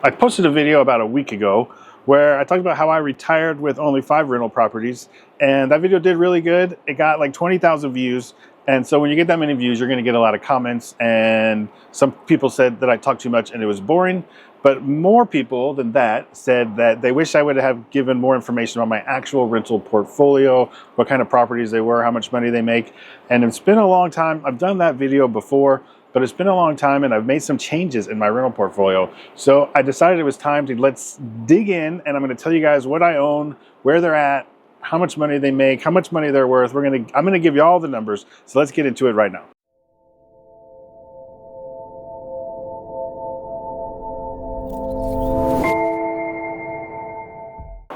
I posted a video about a week ago where I talked about how I retired with only 5 rental properties, and that video did really good. It got like 20,000 views. And so when you get that many views, you're going to get a lot of comments, and some people said that I talked too much and it was boring. But more people than that said that they wish I would have given more information on my actual rental portfolio, what kind of properties they were, how much money they make. And it's been a long time. I've done that video before, but it's been a long time and I've made some changes in my rental portfolio. So I decided it was time to let's dig in, and I'm going to tell you guys what I own, where they're at, how much money they make, how much money they're worth. I'm going to give you all the numbers. So let's get into it right now.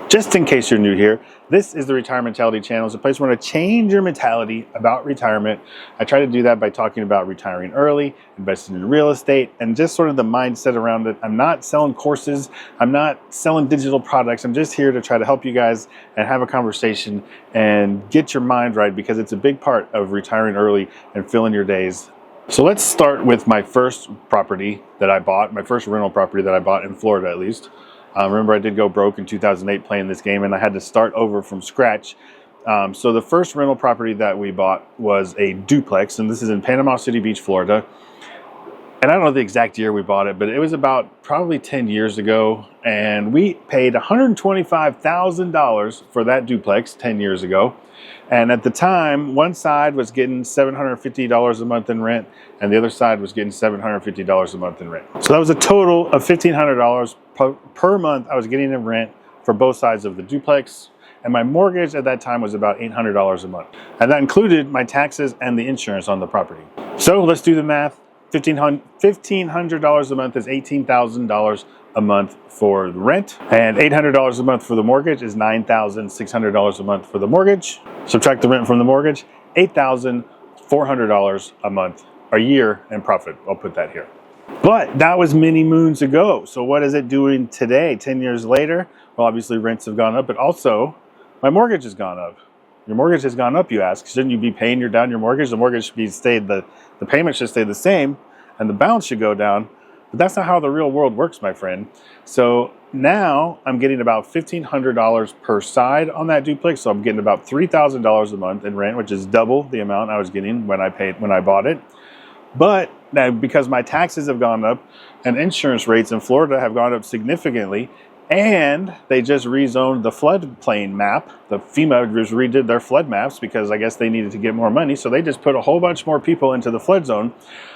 Just in case you're new here, this is the Retirement Mentality Channel. It's a place where I want to change your mentality about retirement. I try to do that by talking about retiring early, investing in real estate, and just sort of the mindset around it. I'm not selling courses. I'm not selling digital products. I'm just here to try to help you guys and have a conversation and get your mind right, because it's a big part of retiring early and filling your days. So let's start with my first property that I bought, my first rental property that I bought in Florida, at least. Remember, I did go broke in 2008 playing this game, and I had to start over from scratch. So the first rental property that we bought was a duplex, and this is in Panama City Beach, Florida. And I don't know the exact year we bought it, but it was about probably 10 years ago. And we paid $125,000 for that duplex 10 years ago. And at the time, one side was getting $750 a month in rent, and the other side was getting $750 a month in rent. So that was a total of $1,500 per month I was getting in rent for both sides of the duplex. And my mortgage at that time was about $800 a month. And that included my taxes and the insurance on the property. So let's do the math. $1,500 a month is $18,000 a month for the rent, and $800 a month for the mortgage is $9,600 a month for the mortgage. Subtract the rent from the mortgage, $8,400 a month, a year in profit. I'll put that here. But that was many moons ago. So what is it doing today, 10 years later? Well, obviously rents have gone up, but also my mortgage has gone up. Your mortgage has gone up, you ask. Shouldn't you be paying down your mortgage? The mortgage should be the payment should stay the same, and the balance should go down. But that's not how the real world works, my friend. So now I'm getting about $1,500 per side on that duplex. So I'm getting about $3,000 a month in rent, which is double the amount I was getting when I bought it. But now, because my taxes have gone up and insurance rates in Florida have gone up significantly, and they just rezoned the floodplain map. The FEMA just redid their flood maps because I guess they needed to get more money. So they just put a whole bunch more people into the flood zone.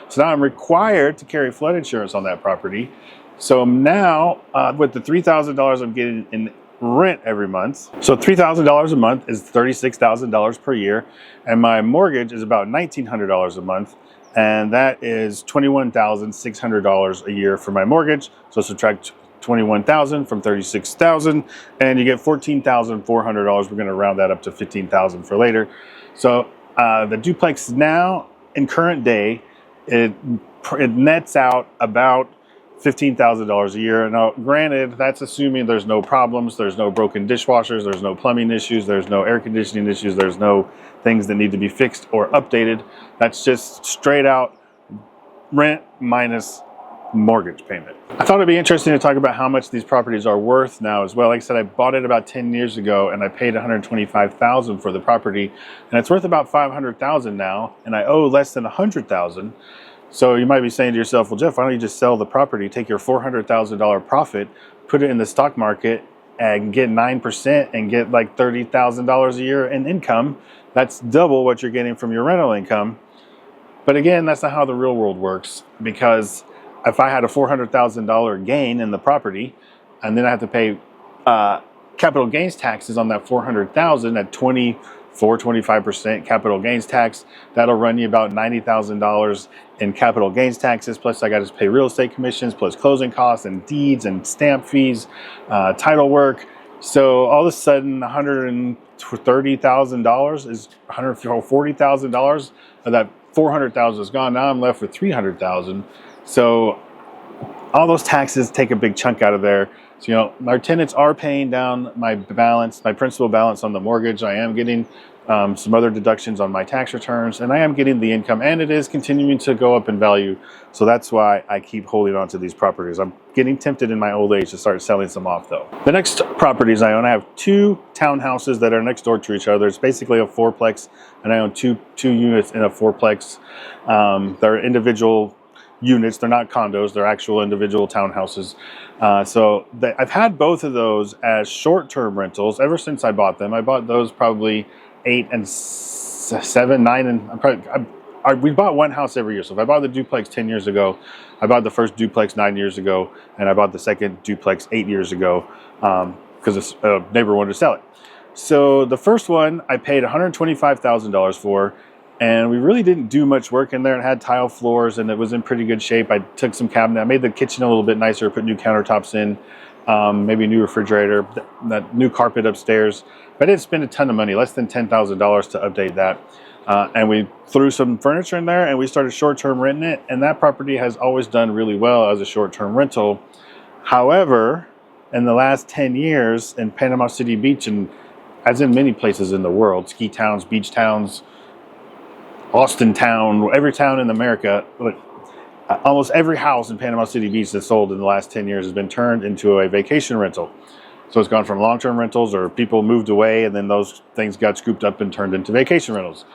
So now I'm required to carry flood insurance on that property. So now with the $3,000 I'm getting in rent every month. So $3,000 a month is $36,000 per year. And my mortgage is about $1,900 a month. And that is $21,600 a year for my mortgage. So subtract 21,000 from 36,000, and you get $14,400. We're going to round that up to 15,000 for later. So the duplex now, in current day, it nets out about $15,000 a year. Now, granted, that's assuming there's no problems, there's no broken dishwashers, there's no plumbing issues, there's no air conditioning issues, there's no things that need to be fixed or updated. That's just straight out rent minus mortgage payment. I thought it'd be interesting to talk about how much these properties are worth now as well. Like I said, I bought it about 10 years ago and I paid $125,000 for the property, and it's worth about $500,000 now, and I owe less than $100,000. So you might be saying to yourself, well, Jeff, why don't you just sell the property, take your $400,000 profit, put it in the stock market and get 9% and get like $30,000 a year in income. That's double what you're getting from your rental income. But again, that's not how the real world works, because if I had a $400,000 gain in the property, and then I have to pay capital gains taxes on that $400,000 at 25% capital gains tax, that'll run you about $90,000 in capital gains taxes. Plus I got to pay real estate commissions, plus closing costs and deeds and stamp fees, title work. So all of a sudden, $130,000 is $140,000 of that $400,000 is gone. Now I'm left with $300,000. So all those taxes take a big chunk out of there. So, our tenants are paying down my balance, my principal balance on the mortgage. I am getting some other deductions on my tax returns, and I am getting the income, and it is continuing to go up in value. So that's why I keep holding on to these properties. I'm getting tempted in my old age to start selling some off though. The next properties I own, I have 2 townhouses that are next door to each other. It's basically a fourplex, and I own two units in a fourplex. They're individual units. They're not condos. They're actual individual townhouses. I've had both of those as short-term rentals ever since I bought them. I bought those probably 8 and 7, 9, and we bought one house every year. So if I bought the duplex 10 years ago, I bought the first duplex 9 years ago, and I bought the second duplex 8 years ago because a neighbor wanted to sell it. So the first one I paid $125,000 for, and we really didn't do much work in there. It had tile floors, and it was in pretty good shape. I took some cabinet, I made the kitchen a little bit nicer, put new countertops in, maybe a new refrigerator, that new carpet upstairs. But I didn't spend a ton of money, less than $10,000 to update that. And we threw some furniture in there, and we started short-term renting it. And that property has always done really well as a short-term rental. However, in the last 10 years in Panama City Beach, and as in many places in the world, ski towns, beach towns, Austin town, every town in America, almost every house in Panama City Beach that's sold in the last 10 years has been turned into a vacation rental. So it's gone from long-term rentals, or people moved away and then those things got scooped up and turned into vacation rentals.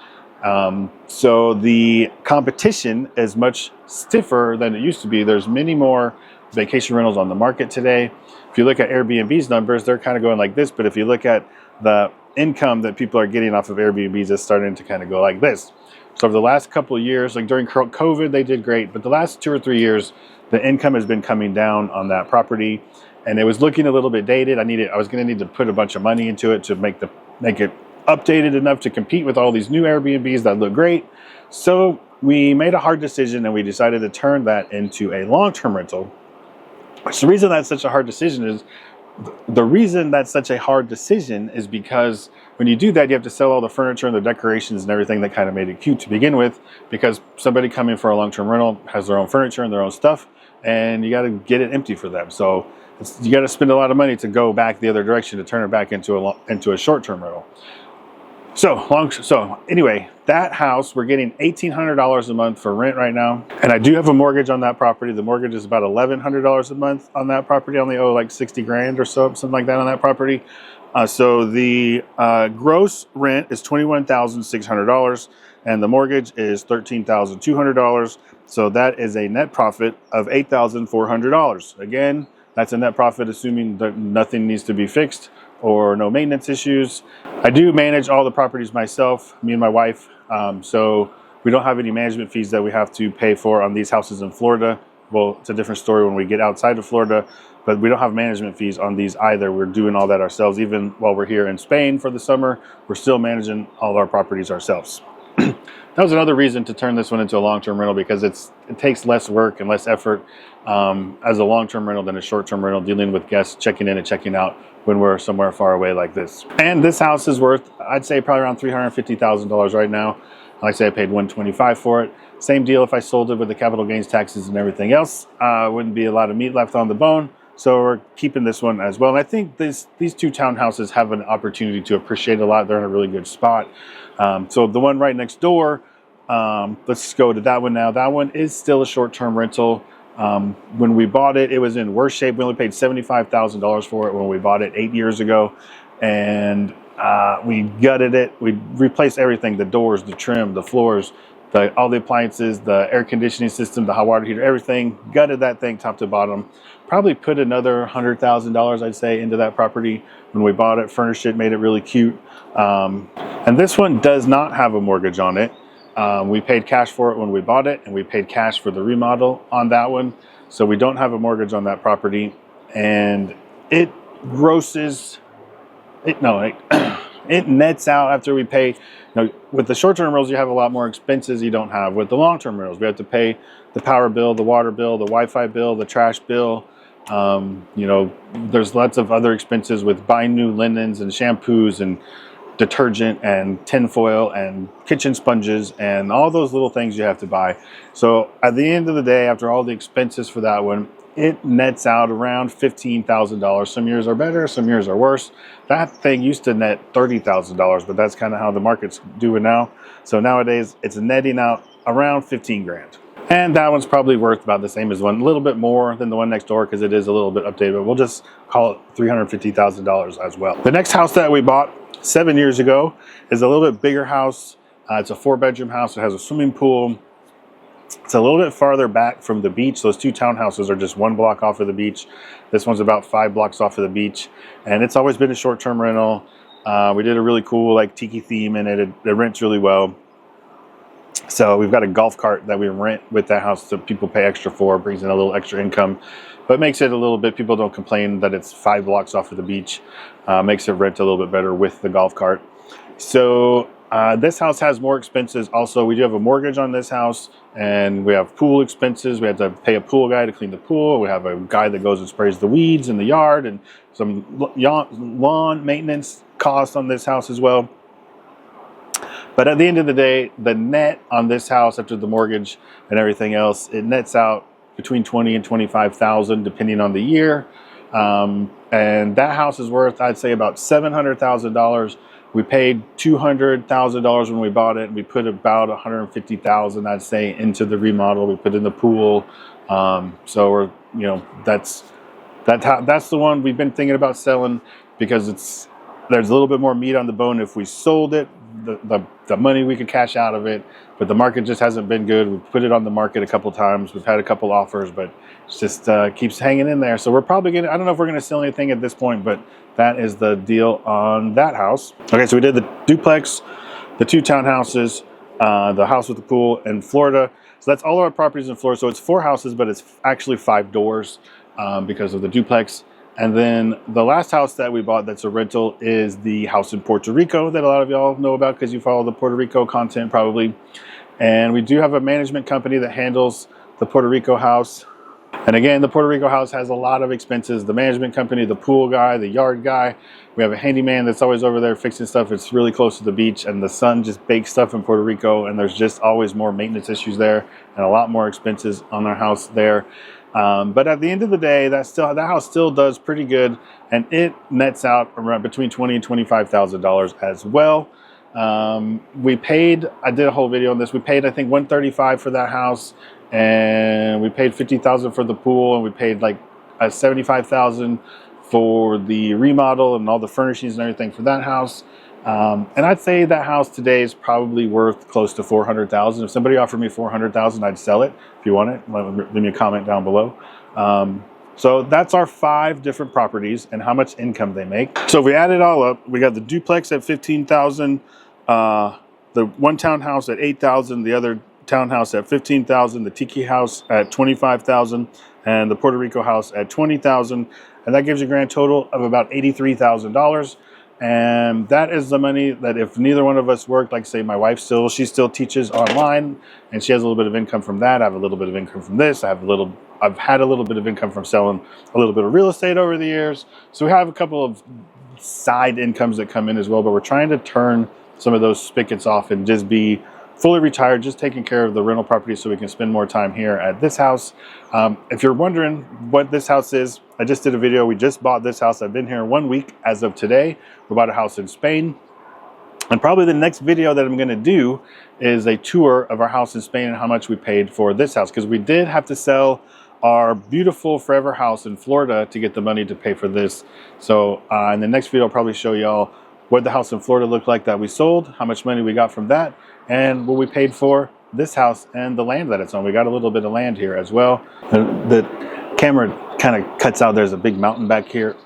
So the competition is much stiffer than it used to be. There's many more vacation rentals on the market today. If you look at Airbnb's numbers, they're kind of going like this, but if you look at the income that people are getting off of Airbnbs, it's starting to kind of go like this. So over the last couple of years, like during COVID, they did great, but the last 2 or 3 years, the income has been coming down on that property, and it was looking a little bit dated. I was going to need to put a bunch of money into it to make it updated enough to compete with all these new Airbnbs that look great. So we made a hard decision, and we decided to turn that into a long-term rental. The reason that's such a hard decision is because when you do that, you have to sell all the furniture and the decorations and everything that kind of made it cute to begin with, because somebody coming for a long-term rental has their own furniture and their own stuff, and you got to get it empty for them. So you got to spend a lot of money to go back the other direction to turn it back into a short-term rental. So anyway, that house, we're getting $1,800 a month for rent right now. And I do have a mortgage on that property. The mortgage is about $1,100 a month on that property. I only owe like 60 grand or so, something like that on that property. So the gross rent is $21,600 and the mortgage is $13,200. So that is a net profit of $8,400. Again, that's a net profit assuming that nothing needs to be fixed or no maintenance issues. I do manage all the properties myself, me and my wife. So we don't have any management fees that we have to pay for on these houses in Florida. Well, it's a different story when we get outside of Florida, but we don't have management fees on these either. We're doing all that ourselves. Even while we're here in Spain for the summer, we're still managing all our properties ourselves. That was another reason to turn this one into a long-term rental, because it takes less work and less effort as a long-term rental than a short-term rental, dealing with guests checking in and checking out when we're somewhere far away like this. And this house is worth, I'd say, probably around $350,000 right now. Like I say, I paid $125,000 for it. Same deal if I sold it with the capital gains taxes and everything else. Wouldn't be a lot of meat left on the bone. So we're keeping this one as well. And I think these 2 townhouses have an opportunity to appreciate a lot. They're in a really good spot. So the one right next door, let's go to that one now. That one is still a short-term rental. When we bought it, it was in worse shape. We only paid $75,000 for it when we bought it 8 years ago. And we gutted it. We replaced everything, the doors, the trim, the floors, all the appliances, the air conditioning system, the hot water heater, everything. Gutted that thing top to bottom. Probably put another $100,000, I'd say, into that property when we bought it. Furnished it, made it really cute. And this one does not have a mortgage on it. We paid cash for it when we bought it, and we paid cash for the remodel on that one. So we don't have a mortgage on that property, and it grosses, it nets out after we pay. With the short-term rentals, you have a lot more expenses you don't have with the long-term rentals. We have to pay the power bill, the water bill, the Wi-Fi bill, the trash bill. There's lots of other expenses with buying new linens and shampoos and detergent and tinfoil and kitchen sponges and all those little things you have to buy. So at the end of the day, after all the expenses for that one, it nets out around $15,000. Some years are better, some years are worse. That thing used to net $30,000, but that's kind of how the market's doing now. So nowadays it's netting out around 15 grand. And that one's probably worth about the same as one, a little bit more than the one next door because it is a little bit updated, but we'll just call it $350,000 as well. The next house that we bought 7 years ago is a little bit bigger house. It's a 4-bedroom house. It has a swimming pool. It's a little bit farther back from the beach. Those two townhouses are just 1 block off of the beach. This one's about 5 blocks off of the beach. And it's always been a short-term rental. We did a really cool like Tiki theme in it. It rents really well. So we've got a golf cart that we rent with that house that people pay extra for, brings in a little extra income, but makes it a little bit, people don't complain that it's 5 blocks off of the beach, makes it rent a little bit better with the golf cart. So this house has more expenses. Also, we do have a mortgage on this house, and we have pool expenses. We have to pay a pool guy to clean the pool. We have a guy that goes and sprays the weeds in the yard, and some lawn maintenance costs on this house as well. But at the end of the day, the net on this house after the mortgage and everything else, it nets out between $20,000 and $25,000 depending on the year. And that house is worth, I'd say, about $700,000. We paid $200,000 when we bought it. We put about $150,000, I'd say, into the remodel. We put in the pool. So we're, you know, that's the one we've been thinking about selling because there's a little bit more meat on the bone if we sold it. The money we could cash out of it, but the market just hasn't been good. We've put it on the market a couple times. We've had a couple offers, but it just keeps hanging in there. So we're probably gonna, I don't know if we're gonna sell anything at this point, but that is the deal on that house. Okay, so we did the duplex, the 2 townhouses, the house with the pool in Florida. So that's all our properties in Florida. So it's 4 houses, but it's actually 5 doors because of the duplex. And then the last house that we bought that's a rental is the house in Puerto Rico that a lot of y'all know about because you follow the Puerto Rico content probably. And we do have a management company that handles the Puerto Rico house. And again, the Puerto Rico house has a lot of expenses. The management company, the pool guy, the yard guy. We have a handyman that's always over there fixing stuff. It's really close to the beach and the sun just bakes stuff in Puerto Rico. And there's just always more maintenance issues there and a lot more expenses on our house there. But at the end of the day, that house still does pretty good, and it nets out around between $20,000 and $25,000 as well. We paid, I did a whole video on this. We paid, I think, $135,000 for that house, and we paid $50,000 for the pool, and we paid like $75,000 for the remodel and all the furnishings and everything for that house. And I'd say that house today is probably worth close to $400,000. If somebody offered me $400,000, I'd sell it. If you want it, leave me a comment down below. So that's our 5 different properties and how much income they make. So if we add it all up, we got the duplex at $15,000, the one townhouse at $8,000, the other townhouse at $15,000, the Tiki house at $25,000, and the Puerto Rico house at $20,000, and that gives you a grand total of about $83,000. And that is the money that if neither one of us worked, like say my wife she still teaches online and she has a little bit of income from that. I have a little bit of income from this. I've had a little bit of income from selling a little bit of real estate over the years. So we have a couple of side incomes that come in as well, but we're trying to turn some of those spigots off and just be fully retired, just taking care of the rental property so we can spend more time here at this house. If you're wondering what this house is, I just did a video. We just bought this house. I've been here 1 week as of today. We bought a house in Spain. And probably the next video that I'm gonna do is a tour of our house in Spain and how much we paid for this house, because we did have to sell our beautiful forever house in Florida to get the money to pay for this. So in the next video, I'll probably show y'all what the house in Florida looked like that we sold, how much money we got from that, and what we paid for this house and the land that it's on. We got a little bit of land here as well. The camera kind of cuts out. There's a big mountain back here.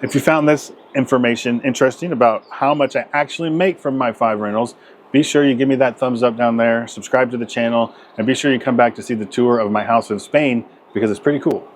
If you found this information interesting about how much I actually make from my 5 rentals, be sure you give me that thumbs up down there, subscribe to the channel, and be sure you come back to see the tour of my house in Spain because it's pretty cool.